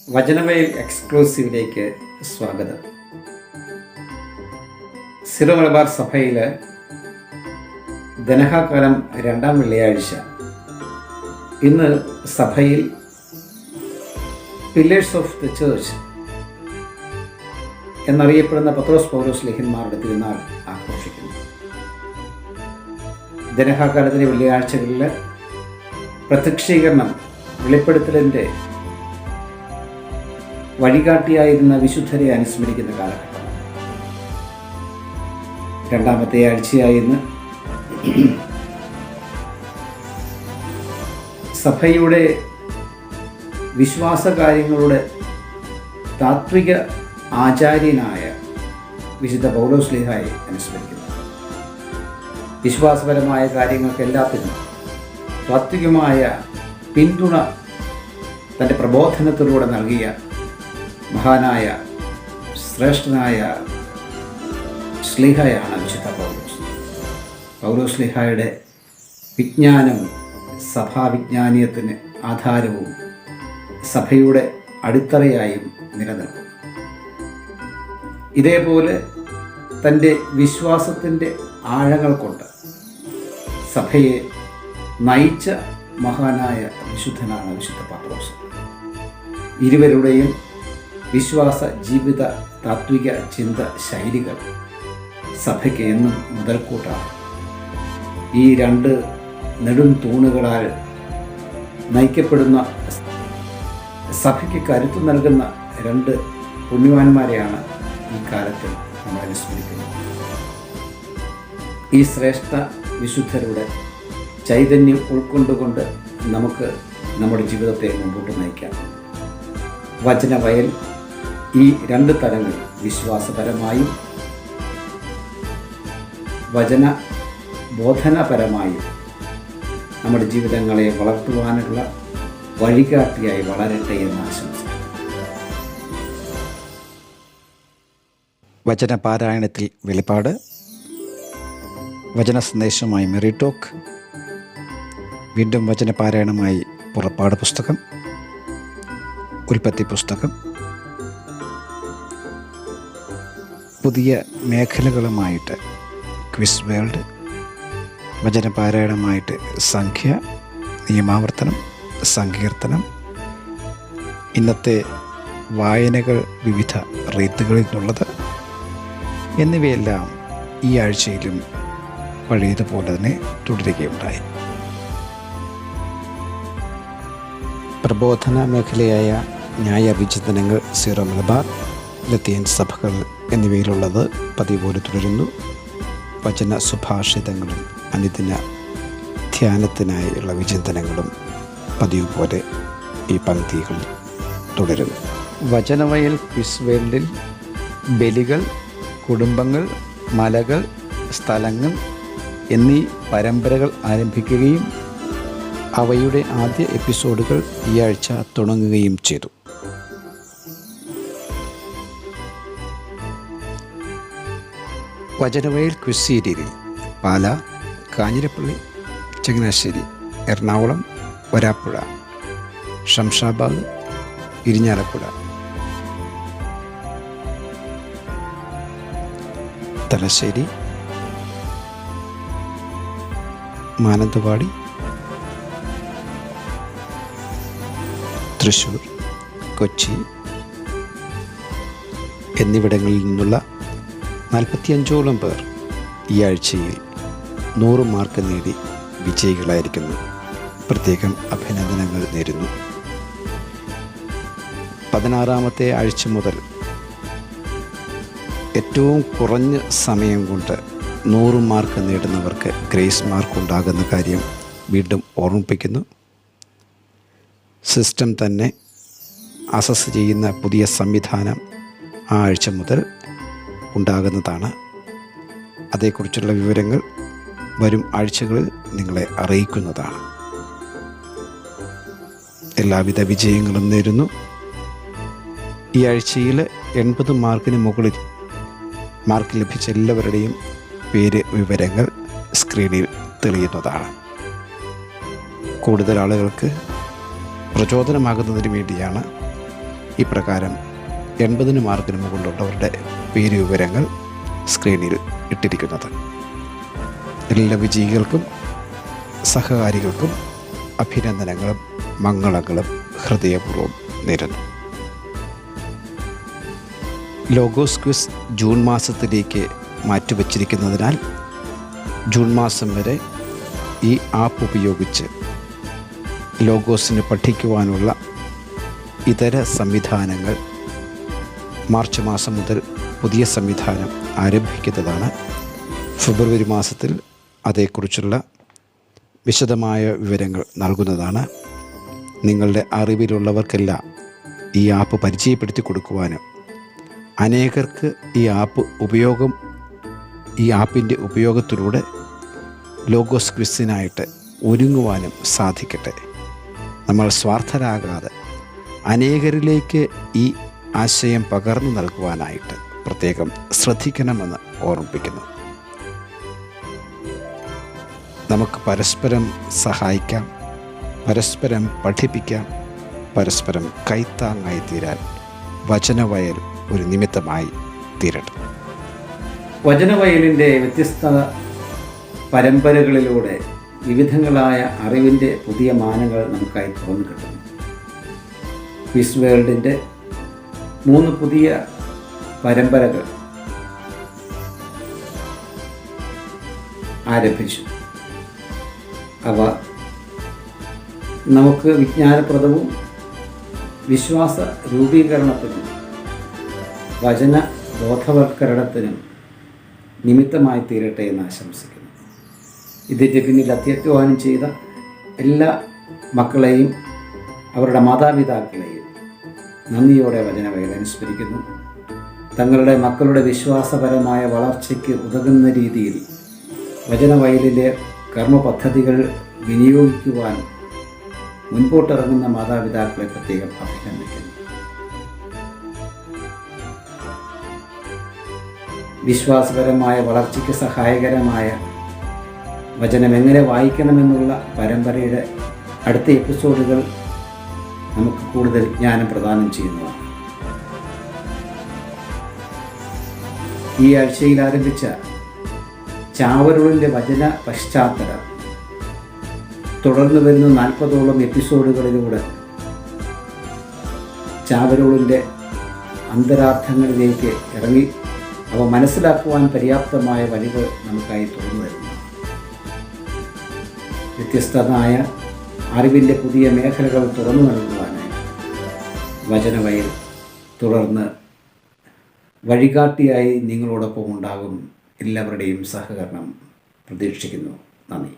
വചനവയൽ എക്സ്ക്ലൂസീവിലേക്ക് സ്വാഗതം. സിറോ മലബാർ സഭയിൽ ധനഹാകാലം 2-ാം വെള്ളിയാഴ്ച ഇന്ന് സഭയിൽ പില്ലേഴ്സ് ഓഫ് ദ ചേർച്ച് എന്നറിയപ്പെടുന്ന പത്രോസ് പൗലോസ് ലേഖന്മാരുടെ തിരുനാൾ ആഘോഷിക്കുന്നു. ധനഹാകാലത്തിലെ വെള്ളിയാഴ്ചകളിൽ പ്രത്യക്ഷീകരണം, വെളിപ്പെടുത്തലിൻ്റെ വഴികാട്ടിയായിരുന്ന വിശുദ്ധരെ അനുസ്മരിക്കുന്ന കാലഘട്ടം. 2-ാമത്തെ ആഴ്ചയായിന്ന് സഭയുടെ വിശ്വാസകാര്യങ്ങളുടെ താത്വിക ആചാര്യനായ വിശുദ്ധ പൗലോസ് ശ്ലീഹായെ അനുസ്മരിക്കുന്നു. വിശ്വാസപരമായ കാര്യങ്ങൾക്കെല്ലാത്തിനും താത്വികമായ പിന്തുണ തൻ്റെ പ്രബോധനത്തിലൂടെ നൽകിയ മഹാനായ ശ്രേഷ്ഠനായ ശ്ലീഹയാണ് വിശുദ്ധ പൗലോസ്. പൗലോസ് ശ്ലീഹായുടെ വിജ്ഞാനവും സഭാവിജ്ഞാനീയത്തിന് ആധാരവും സഭയുടെ അടിത്തറയായും നിലനിൽക്കും. ഇതേപോലെ തൻ്റെ വിശ്വാസത്തിൻ്റെ ആഴങ്ങൾ കൊണ്ട് സഭയെ നയിച്ച മഹാനായ വിശുദ്ധനാണ് വിശുദ്ധ പത്രോസ്. ഇരുവരുടെയും വിശ്വാസ ജീവിത താത്വിക ചിന്ത ശൈലികൾ സഭയ്ക്ക് എന്നും മുതൽക്കൂട്ടാണ്. ഈ രണ്ട് നെടും തൂണുകളാൽ നയിക്കപ്പെടുന്ന സഭയ്ക്ക് കരുത്തു നൽകുന്ന രണ്ട് പുണ്യവാന്മാരെയാണ് ഈ കാലത്തിൽ നമ്മൾ അനുസ്മരിക്കുന്നത്. ഈ ശ്രേഷ്ഠ വിശുദ്ധരുടെ ചൈതന്യം ഉൾക്കൊണ്ടുകൊണ്ട് നമുക്ക് നമ്മുടെ ജീവിതത്തെ മുമ്പോട്ട് നയിക്കാം. വചനവയൽ ഈ രണ്ട് തലങ്ങൾ, വിശ്വാസപരമായും വചന ബോധനപരമായും നമ്മുടെ ജീവിതങ്ങളെ വളർത്തുവാനുള്ള വഴികാട്ടിയായി വളരട്ടെ എന്ന് ആശംസിക്കുന്നു. വചനപാരായണത്തിൽ വെളിപ്പാട്, വചന സന്ദേശമായി മെറി ടോക്ക്, വീണ്ടും വചനപാരായണമായി പുറപ്പാട് പുസ്തകം, ഉൽപ്പത്തി പുസ്തകം, പുതിയ മേഖലകളുമായിട്ട് ക്വിസ് വേൾഡ്, വചനപാരായണമായിട്ട് സംഖ്യ, നിയമാവർത്തനം, സങ്കീർത്തനം, ഇന്നത്തെ വായനകൾ വിവിധ റീത്തുകളിൽ നിന്നുള്ളത് എന്നിവയെല്ലാം ഈ ആഴ്ചയിലും പഴയതുപോലെ തന്നെ തുടരുകയുണ്ടായി. പ്രബോധന മേഖലയായ ന്യായവിചിന്തനങ്ങൾ, സീറോ മലബാർ, ലത്തീൻ സഭകൾ എന്നിവയിലുള്ളത് പതിവ് പോലെ തുടരുന്നു. വചന സുഭാഷിതങ്ങളും അനുദിന ധ്യാനത്തിനായുള്ള വിചിന്തനങ്ങളും പതിവ് പോലെ ഈ പങ്ക്തികളിൽ തുടരുന്നു. വചനവയൽ ക്വിസ് വേൾഡിൽ ബലികൾ, കുടുംബങ്ങൾ, മലകൾ, സ്ഥലങ്ങൾ എന്നീ പരമ്പരകൾ ആരംഭിക്കുകയും അവയുടെ ആദ്യ എപ്പിസോഡുകൾ ഈ ആഴ്ച തുടങ്ങുകയും ചെയ്തു. വചനവയൽ ക്വിസ് സീരിയലിൽ പാല, കാഞ്ഞിരപ്പള്ളി, ചങ്ങനാശ്ശേരി, എറണാകുളം, വരാപ്പുഴ, ശംഷാബാദ്, ഇരിഞ്ഞാലക്കുട, തലശ്ശേരി, മാനന്തവാടി, തൃശ്ശൂർ, കൊച്ചി എന്നിവിടങ്ങളിൽ നിന്നുള്ള 45ഓളം പേർ ഈ ആഴ്ചയിൽ 100 മാർക്ക് നേടി വിജയികളായിരിക്കുന്നു. പ്രത്യേകം അഭിനന്ദനങ്ങൾ നേരുന്നു. 16ാമത്തെ ആഴ്ച മുതൽ ഏറ്റവും കുറഞ്ഞ സമയം കൊണ്ട് 100 മാർക്ക് നേടുന്നവർക്ക് ഗ്രേസ് മാർക്ക് ഉണ്ടാകുന്ന കാര്യം വീണ്ടും ഓർമ്മിപ്പിക്കുന്നു. സിസ്റ്റം തന്നെ അസസ് ചെയ്യുന്ന പുതിയ സംവിധാനം ആ ആഴ്ച മുതൽ ഉണ്ടാകുന്നതാണ്. അതേക്കുറിച്ചുള്ള വിവരങ്ങൾ വരും ആഴ്ചകളിൽ നിങ്ങളെ അറിയിക്കുന്നതാണ്. എല്ലാവിധ വിജയങ്ങളും നേരുന്നു. ഈ ആഴ്ചയിൽ 80 മാർക്കിന് മുകളിൽ മാർക്ക് ലഭിച്ച എല്ലാവരുടെയും പേര്, വിവരങ്ങൾ സ്ക്രീനിൽ തെളിയുന്നതാണ്. കൂടുതൽ ആളുകൾക്ക് പ്രചോദനമാകുന്നതിന് വേണ്ടിയാണ് ഇപ്രകാരം 80 മാർക്കിന് മുകളിലുള്ളവരുടെ പേര് വിവരങ്ങൾ സ്ക്രീനിൽ ഇട്ടിരിക്കുന്നത്. എല്ലാ വിജയികൾക്കും സഹകാരികൾക്കും അഭിനന്ദനങ്ങളും മംഗളങ്ങളും ഹൃദയപൂർവ്വം നേരുന്നു. ലോഗോസ് ക്വിസ് ജൂൺ മാസത്തിലേക്ക് മാറ്റിവച്ചിരിക്കുന്നതിനാൽ ജൂൺ മാസം വരെ ഈ ആപ്പ് ഉപയോഗിച്ച് ലോഗോസിന് പഠിക്കുവാനുള്ള ഇതര സംവിധാനങ്ങൾ മാർച്ച് മാസം മുതൽ പുതിയ സംവിധാനം ആരംഭിക്കുന്നതാണ്. ഫെബ്രുവരി മാസത്തിൽ അതേക്കുറിച്ചുള്ള വിശദമായ വിവരങ്ങൾ നൽകുന്നതാണ്. നിങ്ങളുടെ അറിവിലുള്ളവർക്കെല്ലാം ഈ ആപ്പ് പരിചയപ്പെടുത്തി കൊടുക്കുവാനും അനേകർക്ക് ഈ ആപ്പിൻ്റെ ഉപയോഗത്തിലൂടെ ലോഗോസ് ക്വിസിനായിട്ട് ഒരുങ്ങുവാനും സാധിക്കട്ടെ. നമ്മൾ സ്വാർത്ഥരാകാതെ അനേകരിലേക്ക് ഈ ആശയം പകർന്നു നൽകുവാനായിട്ട് പ്രത്യേകം ശ്രദ്ധിക്കണമെന്ന് ഓർമ്മിപ്പിക്കുന്നു. നമുക്ക് പരസ്പരം സഹായിക്കാം, പരസ്പരം പഠിപ്പിക്കാം, പരസ്പരം കൈത്താങ്ങായി തീരാൻ വചനവയൽ ഒരു നിമിത്തമായി തീരട്ടെ. വചനവയലിൻ്റെ വ്യത്യസ്ത പരമ്പരകളിലൂടെ വിവിധങ്ങളായ അറിവിൻ്റെ പുതിയ മാനങ്ങൾ നമുക്കായി തുറന്നു കിട്ടുന്നു. ക്വിസ് വേൾഡിൻ്റെ 3 പുതിയ പരമ്പരകൾ ആരംഭിച്ചു. അവ നമുക്ക് വിജ്ഞാനപ്രദവും വിശ്വാസ രൂപീകരണത്തിനും വചന ബോധവൽക്കരണത്തിനും നിമിത്തമായി തീരട്ടെ എന്ന് ആശംസിക്കുന്നു. ഇതിൻ്റെ പിന്നിൽ അത്യധ്വാനം ചെയ്ത എല്ലാ മക്കളെയും അവരുടെ മാതാപിതാക്കളെയും നന്ദിയോടെ വചനവയൽ അനുസ്മരിക്കുന്നു. തങ്ങളുടെ മക്കളുടെ വിശ്വാസപരമായ വളർച്ചയ്ക്ക് ഉതകുന്ന രീതിയിൽ വചനവയലിലെ കർമ്മപദ്ധതികൾ വിനിയോഗിക്കുവാൻ മുൻപോട്ടിറങ്ങുന്ന മാതാപിതാക്കളെ പ്രത്യേകം അഭിനന്ദിക്കുന്നു. വിശ്വാസപരമായ വളർച്ചയ്ക്ക് സഹായകരമായ വചനം എങ്ങനെ വായിക്കണമെന്നുള്ള പരമ്പരയുടെ അടുത്ത എപ്പിസോഡുകൾ നമുക്ക് കൂടുതൽ ജ്ഞാനം പ്രദാനം ചെയ്യുന്നതാണ്. ഈ ആഴ്ചയിൽ ആരംഭിച്ച ചാവരുളിൻ്റെ വചന പശ്ചാത്തലം തുടർന്ന് വരുന്ന 40ഓളം എപ്പിസോഡുകളിലൂടെ ചാവരുളിൻ്റെ അന്തരാർത്ഥങ്ങളിലേക്ക് ഇറങ്ങി അവ മനസ്സിലാക്കുവാൻ പര്യാപ്തമായ വഴികൾ നമുക്കായി തുറന്നു തരുന്നു. വ്യത്യസ്തമായ അറിവിൻ്റെ പുതിയ മേഖലകൾ തുറന്നു നൽകുവാനായി വചനവയൽ തുടർന്ന് വഴികാട്ടിയായി നിങ്ങളോടൊപ്പം ഉണ്ടാകും. എല്ലാവരുടെയും സഹകരണം പ്രതീക്ഷിക്കുന്നു. നന്ദി.